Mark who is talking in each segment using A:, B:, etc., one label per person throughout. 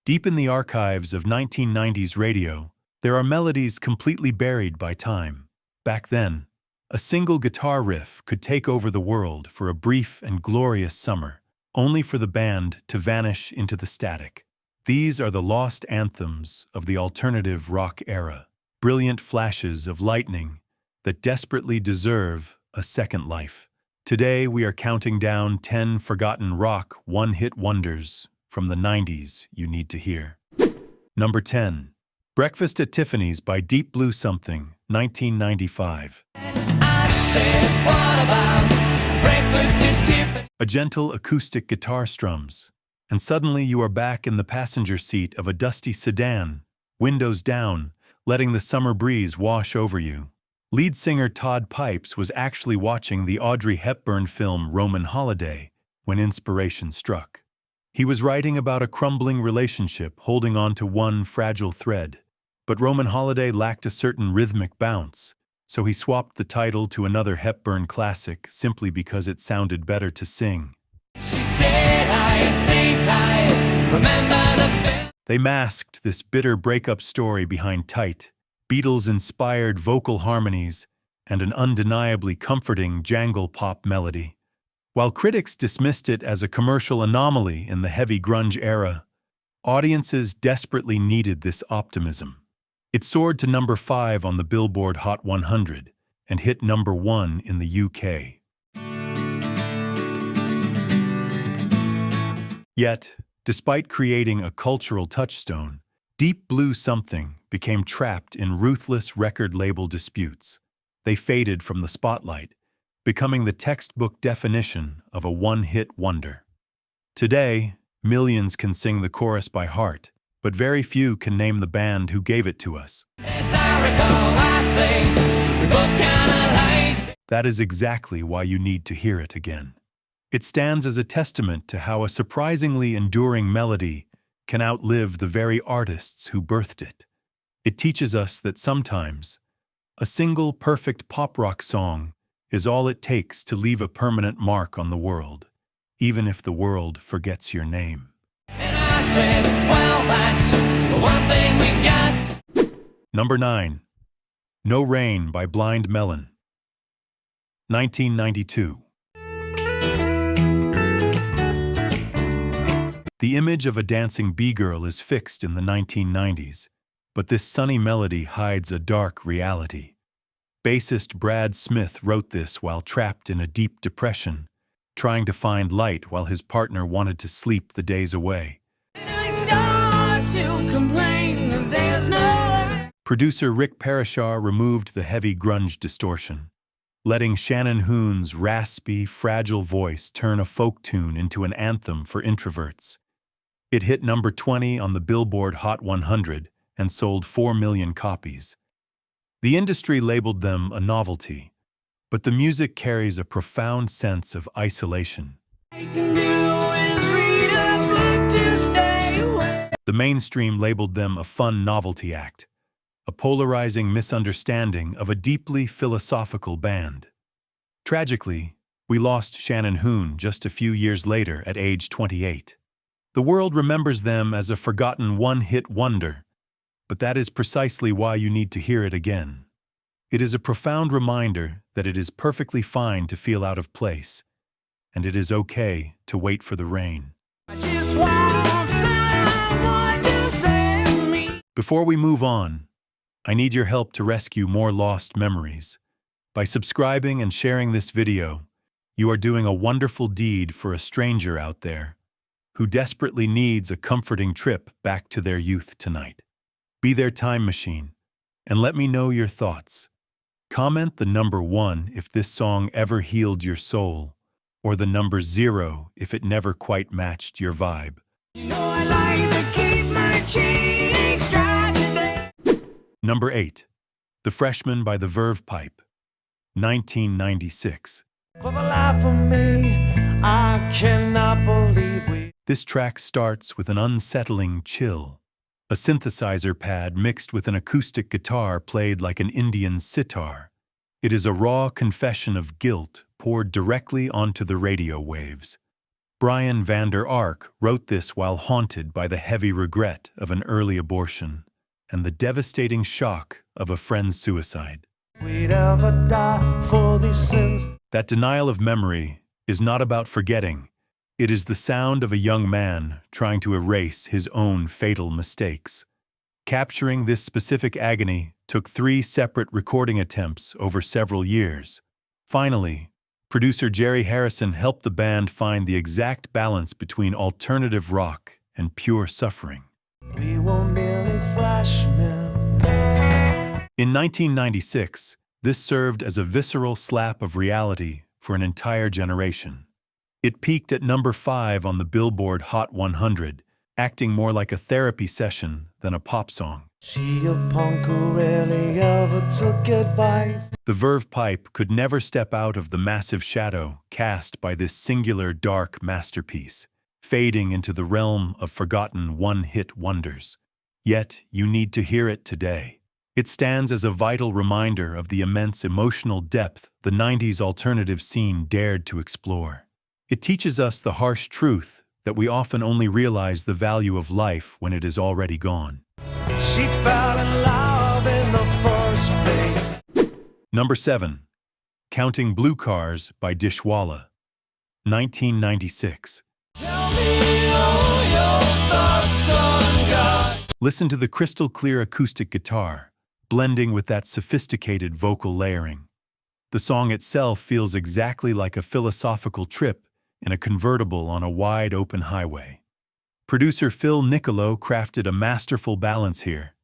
A: Deep in the archives of 1990s radio, there are melodies completely buried by time. Back then, a single guitar riff could take over the world for a brief and glorious summer, only for the band to vanish into the static. These are the lost anthems of the alternative rock era, brilliant flashes of lightning that desperately deserve a second life. Today, we are counting down 10 forgotten rock one-hit wonders from the 90s you need to hear. Number 10. Breakfast at Tiffany's by Deep Blue Something, 1995.
B: I said, what about breakfast at Tiffany?
A: A gentle acoustic guitar strums, and suddenly you are back in the passenger seat of a dusty sedan, windows down, letting the summer breeze wash over you. Lead singer Todd Pipes was actually watching the Audrey Hepburn film Roman Holiday when inspiration struck. He was writing about a crumbling relationship holding on to one fragile thread, but Roman Holiday lacked a certain rhythmic bounce, so he swapped the title to another Hepburn classic simply because it sounded better to sing.
B: She said, I think I remember the film.
A: They masked this bitter breakup story behind tight, Beatles-inspired vocal harmonies and an undeniably comforting jangle pop melody. While critics dismissed it as a commercial anomaly in the heavy grunge era, audiences desperately needed this optimism. It soared to number 5 on the Billboard Hot 100 and hit number 1 in the UK. Yet, despite creating a cultural touchstone, Deep Blue Something became trapped in ruthless record label disputes. They faded from the spotlight, becoming the textbook definition of a one-hit wonder. Today, millions can sing the chorus by heart, but very few can name the band who gave it to us.
B: As I recall, I think we both kinda liked.
A: That is exactly why you need to hear it again. It stands as a testament to how a surprisingly enduring melody can outlive the very artists who birthed it. It teaches us that sometimes a single perfect pop-rock song is all it takes to leave a permanent mark on the world, even if the world forgets your name.
B: And I said, well, that's the one thing we got.
A: Number 9. No Rain by Blind Melon, 1992. The image of a dancing B-girl is fixed in the 1990s, but this sunny melody hides a dark reality. Bassist Brad Smith wrote this while trapped in a deep depression, trying to find light while his partner wanted to sleep the days away.
B: And I start to complain that there's no.
A: Producer Rick Parashar removed the heavy grunge distortion, letting Shannon Hoon's raspy, fragile voice turn a folk tune into an anthem for introverts. It hit number 20 on the Billboard Hot 100 and sold 4 million copies. The industry labeled them a novelty, but the music carries a profound sense of isolation. The mainstream labeled them a fun novelty act, a polarizing misunderstanding of a deeply philosophical band. Tragically, we lost Shannon Hoon just a few years later at age 28. The world remembers them as a forgotten one-hit wonder, but that is precisely why you need to hear it again. It is a profound reminder that it is perfectly fine to feel out of place, and it is okay to wait for the rain.
B: I just want someone to save me.
A: Before we move on, I need your help to rescue more lost memories. By subscribing and sharing this video, you are doing a wonderful deed for a stranger out there who desperately needs a comforting trip back to their youth tonight. Be their time machine, and let me know your thoughts. Comment the number 1 if this song ever healed your soul, or the number 0 if it never quite matched your vibe.
B: You know I like to keep my cheeks dry today.
A: Number 8. The Freshman by the Verve Pipe, 1996.
B: For the life of me, I cannot believe we.
A: This track starts with an unsettling chill. A synthesizer pad mixed with an acoustic guitar played like an Indian sitar. It is a raw confession of guilt poured directly onto the radio waves. Brian Vander Ark wrote this while haunted by the heavy regret of an early abortion and the devastating shock of a friend's suicide.
B: We'd ever die for these sins.
A: That denial of memory is not about forgetting. It is the sound of a young man trying to erase his own fatal mistakes. Capturing this specific agony took 3 separate recording attempts over several years. Finally, producer Jerry Harrison helped the band find the exact balance between alternative rock and pure suffering.
B: We were merely flashmen.
A: In 1996, this served as a visceral slap of reality for an entire generation. It peaked at number 5 on the Billboard Hot 100, acting more like a therapy session than a pop song.
B: She a punk who rarely ever took advice.
A: The Verve Pipe could never step out of the massive shadow cast by this singular dark masterpiece, fading into the realm of forgotten one-hit wonders. Yet, you need to hear it today. It stands as a vital reminder of the immense emotional depth the 90s alternative scene dared to explore. It teaches us the harsh truth that we often only realize the value of life when it is already gone.
B: She fell in love in the first place.
A: Number 7. Counting Blue Cars by Dishwalla, 1996.
B: Tell me all your thoughts on God.
A: Listen to the crystal-clear acoustic guitar, blending with that sophisticated vocal layering. The song itself feels exactly like a philosophical trip in a convertible on a wide-open highway. Producer Phil Nicolo crafted a masterful balance here,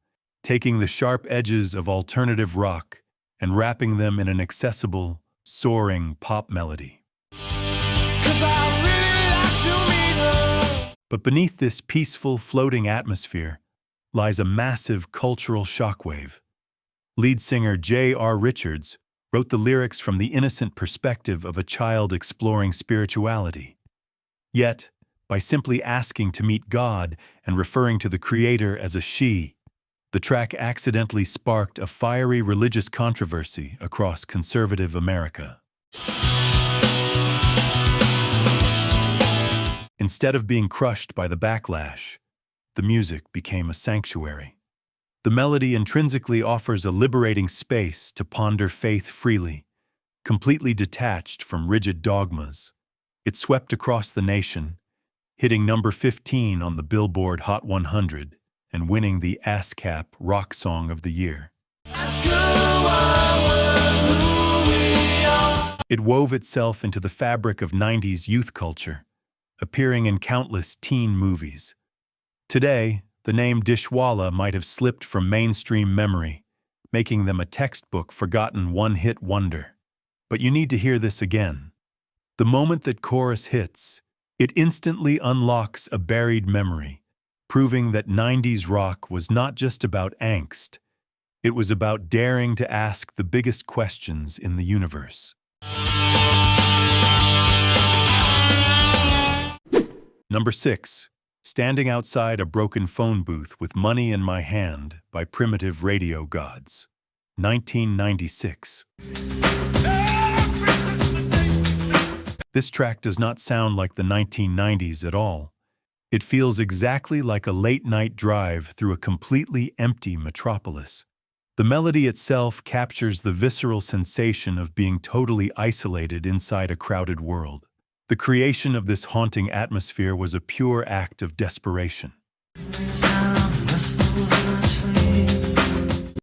A: taking the sharp edges of alternative rock and wrapping them in an accessible, soaring pop melody.
B: 'Cause I really like to meet her.
A: But beneath this peaceful, floating atmosphere lies a massive cultural shockwave. Lead singer J.R. Richards wrote the lyrics from the innocent perspective of a child exploring spirituality. Yet, by simply asking to meet God and referring to the Creator as a she, the track accidentally sparked a fiery religious controversy across conservative America. Instead of being crushed by the backlash, the music became a sanctuary. The melody intrinsically offers a liberating space to ponder faith freely, completely detached from rigid dogmas. It swept across the nation, hitting number 15 on the Billboard Hot 100 and winning the ASCAP Rock Song of the Year.
B: Ask her why we're who we are.
A: It wove itself into the fabric of 90s youth culture, appearing in countless teen movies. Today, the name Dishwalla might have slipped from mainstream memory, making them a textbook forgotten one-hit wonder. But you need to hear this again. The moment that chorus hits, it instantly unlocks a buried memory, proving that 90s rock was not just about angst, it was about daring to ask the biggest questions in the universe. Number 6. Standing Outside a Broken Phone Booth with Money in My Hand by Primitive Radio Gods, 1996. This track does not sound like the 1990s at all. It feels exactly like a late-night drive through a completely empty metropolis. The melody itself captures the visceral sensation of being totally isolated inside a crowded world. The creation of this haunting atmosphere was a pure act of desperation.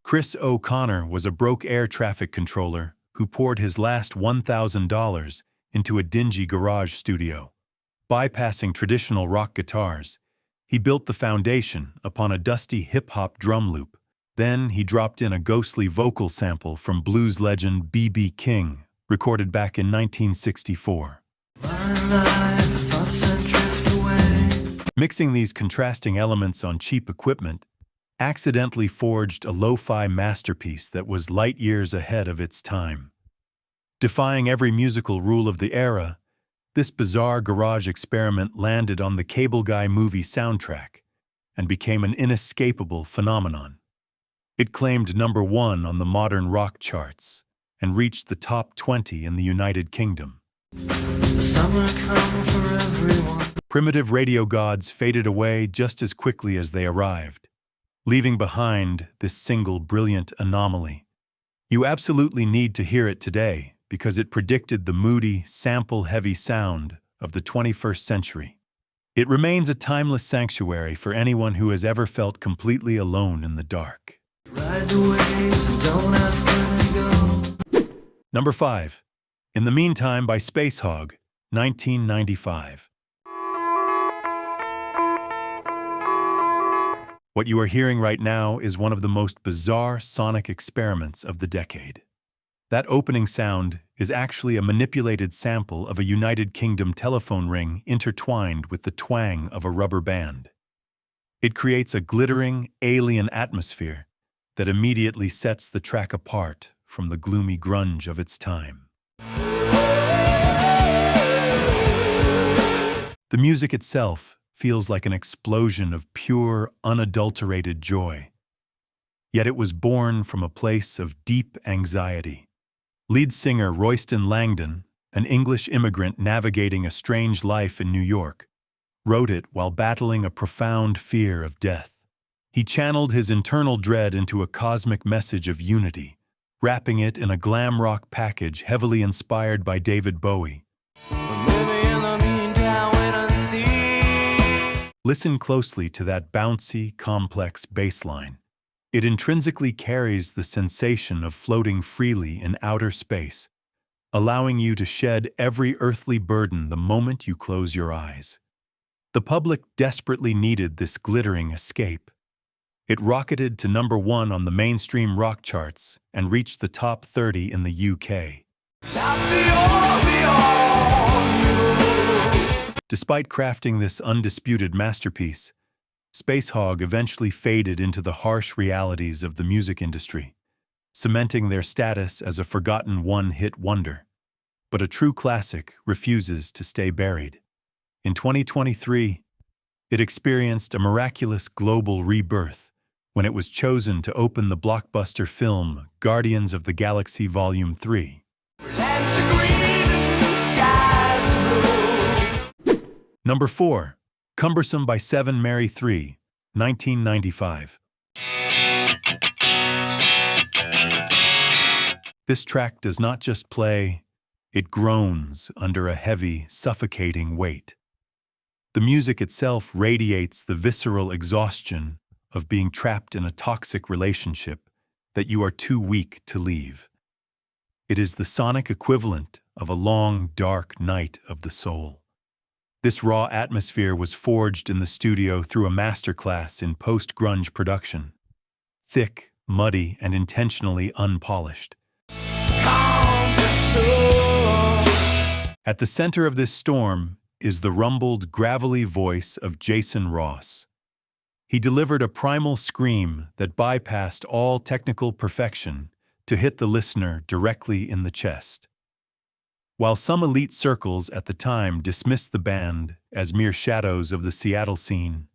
A: Chris O'Connor was a broke air traffic controller who poured his last $1,000 into a dingy garage studio. Bypassing traditional rock guitars, he built the foundation upon a dusty hip-hop drum loop. Then he dropped in a ghostly vocal sample from blues legend B.B. King, recorded back in 1964. Mixing these contrasting elements on cheap equipment accidentally forged a lo-fi masterpiece that was light years ahead of its time. Defying every musical rule of the era, this bizarre garage experiment landed on the Cable Guy movie soundtrack and became an inescapable phenomenon. It claimed number 1 on the modern rock charts and reached the top 20 in the United Kingdom.
B: The summer come for everyone.
A: Primitive radio gods faded away just as quickly as they arrived, leaving behind this single brilliant anomaly. You absolutely need to hear it today because it predicted the moody, sample-heavy sound of the 21st century. It remains a timeless sanctuary for anyone who has ever felt completely alone in the dark.
B: Ride the waves and don't ask where they go.
A: Number 5. In the Meantime by Space Hog, 1995. What you are hearing right now is one of the most bizarre sonic experiments of the decade. That opening sound is actually a manipulated sample of a United Kingdom telephone ring intertwined with the twang of a rubber band. It creates a glittering, alien atmosphere that immediately sets the track apart from the gloomy grunge of its time. The music itself feels like an explosion of pure, unadulterated joy. Yet it was born from a place of deep anxiety. Lead singer Royston Langdon, an English immigrant navigating a strange life in New York, wrote it while battling a profound fear of death. He channeled his internal dread into a cosmic message of unity, wrapping it in a glam rock package heavily inspired by David Bowie. Listen closely to that bouncy, complex bass line. It intrinsically carries the sensation of floating freely in outer space, allowing you to shed every earthly burden the moment you close your eyes. The public desperately needed this glittering escape. It rocketed to number 1 on the mainstream rock charts and reached the top 30 in the UK. Despite crafting this undisputed masterpiece, Space Hog eventually faded into the harsh realities of the music industry, cementing their status as a forgotten one-hit wonder. But a true classic refuses to stay buried. In 2023, it experienced a miraculous global rebirth when it was chosen to open the blockbuster film Guardians of the Galaxy Volume 3. Number 4. Cumbersome by 7 Mary 3, 1995. This track does not just play, it groans under a heavy, suffocating weight. The music itself radiates the visceral exhaustion of being trapped in a toxic relationship that you are too weak to leave. It is the sonic equivalent of a long, dark night of the soul. This raw atmosphere was forged in the studio through a masterclass in post-grunge production. Thick, muddy, and intentionally unpolished. At the center of this storm is the rumbled, gravelly voice of Jason Ross. He delivered a primal scream that bypassed all technical perfection to hit the listener directly in the chest. While some elite circles at the time dismissed the band as mere shadows of the Seattle scene,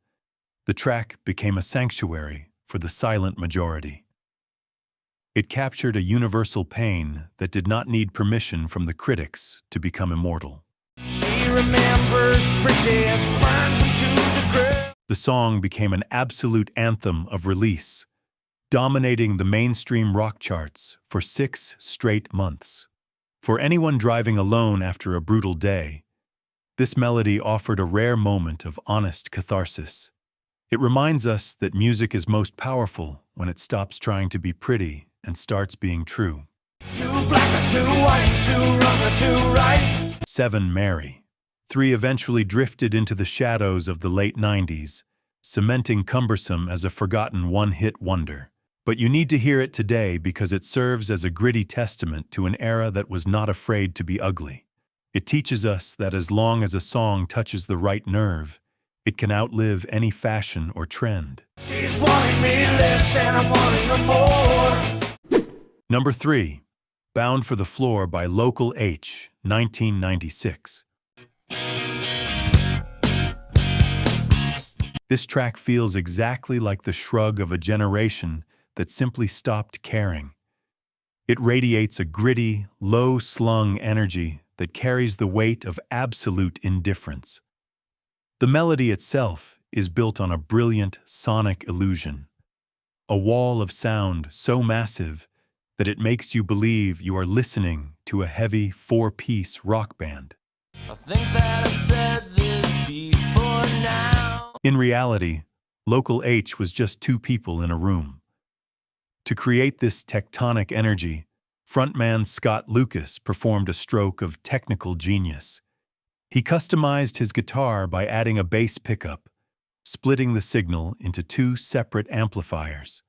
A: the track became a sanctuary for the silent majority. It captured a universal pain that did not need permission from the critics to become immortal.
B: She remembers bridges, burns them to the ground.
A: The song became an absolute anthem of release, dominating the mainstream rock charts for 6 straight months. For anyone driving alone after a brutal day, this melody offered a rare moment of honest catharsis. It reminds us that music is most powerful when it stops trying to be pretty and starts being true.
B: Too black or too white, too wrong or too right.
A: 7 Mary 3 eventually drifted into the shadows of the late 90s, cementing Cumbersome as a forgotten one-hit wonder. But you need to hear it today because it serves as a gritty testament to an era that was not afraid to be ugly. It teaches us that as long as a song touches the right nerve, it can outlive any fashion or trend.
B: She's wanting me less and I'm wanting her more.
A: Number 3. Bound for the Floor by Local H, 1996. This track feels exactly like the shrug of a generation that simply stopped caring. It radiates a gritty, low-slung energy that carries the weight of absolute indifference. The melody itself is built on a brilliant sonic illusion, a wall of sound so massive that it makes you believe you are listening to a heavy four-piece rock band.
B: I think that I've said this before now.
A: In reality, Local H was just two people in a room. To create this tectonic energy, frontman Scott Lucas performed a stroke of technical genius. He customized his guitar by adding a bass pickup, splitting the signal into two separate amplifiers.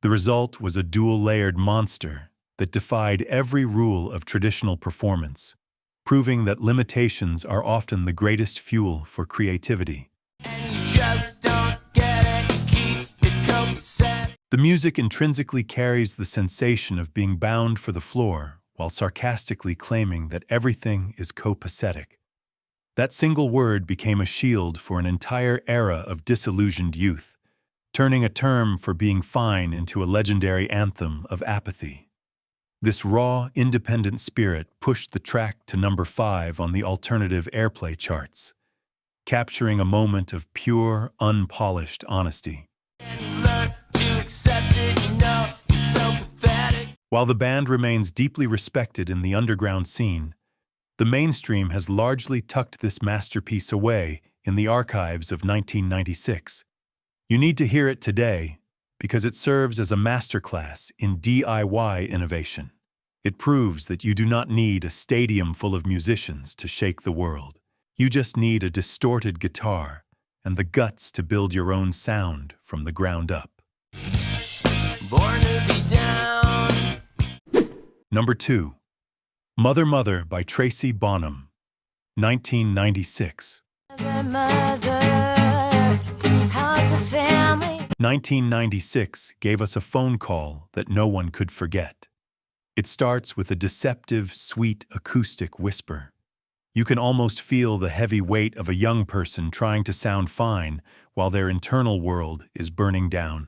A: The result was a dual-layered monster that defied every rule of traditional performance, proving that limitations are often the greatest fuel for creativity.
B: And you just don't get it, keep it copacetic.
A: The music intrinsically carries the sensation of being bound for the floor while sarcastically claiming that everything is copacetic. That single word became a shield for an entire era of disillusioned youth, turning a term for being fine into a legendary anthem of apathy. This raw, independent spirit pushed the track to number 5 on the alternative airplay charts, capturing a moment of pure, unpolished honesty.
B: And you learn to accept it, you know, you're so pathetic.
A: While the band remains deeply respected in the underground scene, the mainstream has largely tucked this masterpiece away in the archives of 1996. You need to hear it today because it serves as a masterclass in DIY innovation. It proves that you do not need a stadium full of musicians to shake the world. You just need a distorted guitar and the guts to build your own sound from the ground up.
B: Born to be down.
A: Number 2. Mother Mother by Tracy Bonham, 1996.
C: Mother, how's the family?
A: 1996 gave us a phone call that no one could forget. It starts with a deceptive, sweet acoustic whisper. You can almost feel the heavy weight of a young person trying to sound fine while their internal world is burning down.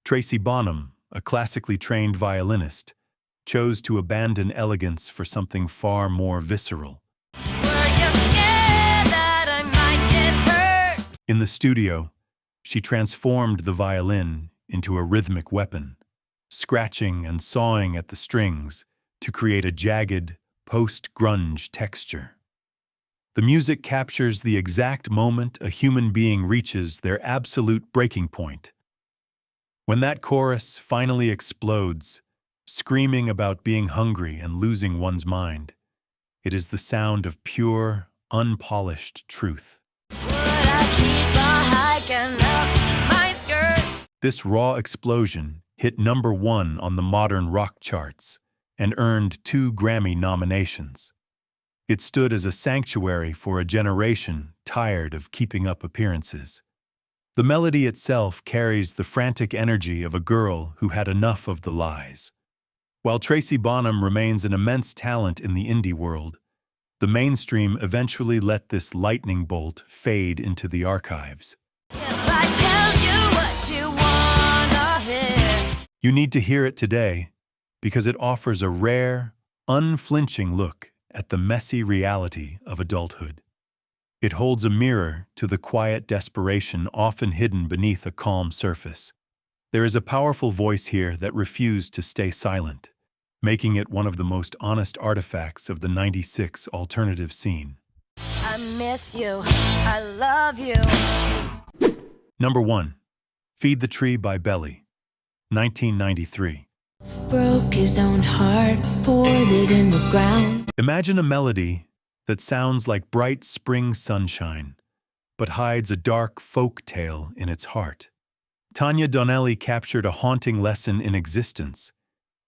A: Tracy Bonham, a classically trained violinist, chose to abandon elegance for something far more visceral.
C: Were you scared that I might get hurt?
A: In the studio, she transformed the violin into a rhythmic weapon, scratching and sawing at the strings to create a jagged, post-grunge texture. The music captures the exact moment a human being reaches their absolute breaking point. When that chorus finally explodes, screaming about being hungry and losing one's mind, it is the sound of pure, unpolished truth.
C: Would I keep on hiking up my skirt?
A: This raw explosion hit number 1 on the modern rock charts and earned 2 Grammy nominations. It stood as a sanctuary for a generation tired of keeping up appearances. The melody itself carries the frantic energy of a girl who had enough of the lies. While Tracy Bonham remains an immense talent in the indie world, the mainstream eventually let this lightning bolt fade into the archives.
C: If I tell you what you wanna hear,
A: You need to hear it today because it offers a rare, unflinching look at the messy reality of adulthood. It holds a mirror to the quiet desperation often hidden beneath a calm surface. There is a powerful voice here that refused to stay silent, making it one of the most honest artifacts of the '96 alternative scene.
C: I miss you, I love you.
A: Number 1. Feed the Tree by Belly, 1993.
D: Broke his own heart, poured it in the ground.
A: Imagine a melody that sounds like bright spring sunshine, but hides a dark folk tale in its heart. Tanya Donnelly captured a haunting lesson in existence,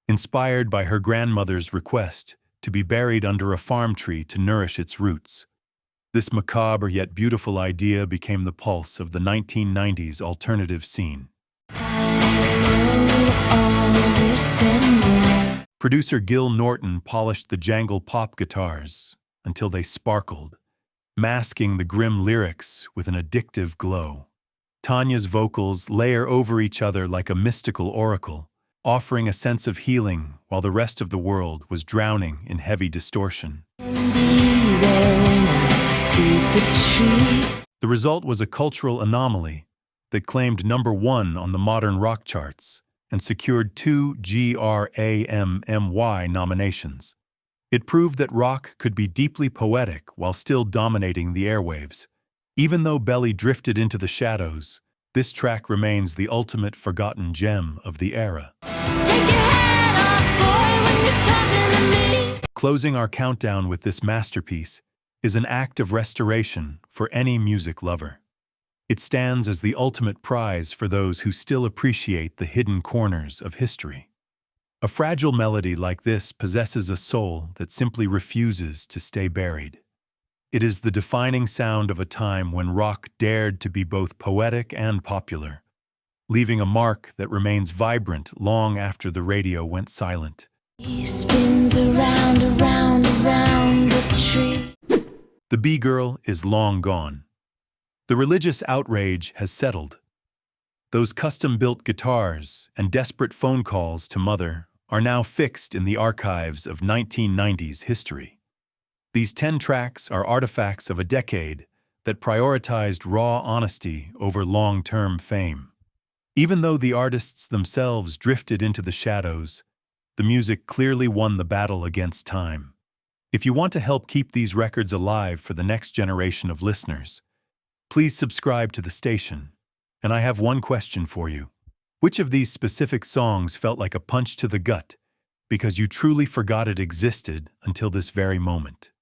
A: inspired by her grandmother's request to be buried under a farm tree to nourish its roots. This macabre yet beautiful idea became the pulse of the 1990s alternative scene. Producer Gil Norton polished the jangle pop guitars until they sparkled, masking the grim lyrics with an addictive glow. Tanya's vocals layer over each other like a mystical oracle, offering a sense of healing while the rest of the world was drowning in heavy distortion.
C: And
D: Be there when I feed the tree.
A: The result was a cultural anomaly that claimed #1 on the modern rock charts and secured 2 GRAMMY nominations. It proved that rock could be deeply poetic while still dominating the airwaves. Even though Belly drifted into the shadows, this track remains the ultimate forgotten gem of the era.
C: Take your head off, boy, when you're talking to me.
A: Closing our countdown with this masterpiece is an act of restoration for any music lover. It stands as the ultimate prize for those who still appreciate the hidden corners of history. A fragile melody like this possesses a soul that simply refuses to stay buried. It is the defining sound of a time when rock dared to be both poetic and popular, leaving a mark that remains vibrant long after the radio went silent.
D: He spins around, around, around the tree.
A: The B-girl is long gone. The religious outrage has settled. Those custom-built guitars and desperate phone calls to mother are now fixed in the archives of 1990s history. These 10 tracks are artifacts of a decade that prioritized raw honesty over long-term fame. Even though the artists themselves drifted into the shadows, the music clearly won the battle against time. If you want to help keep these records alive for the next generation of listeners, please subscribe to the station. And I have one question for you. Which of these specific songs felt like a punch to the gut because you truly forgot it existed until this very moment?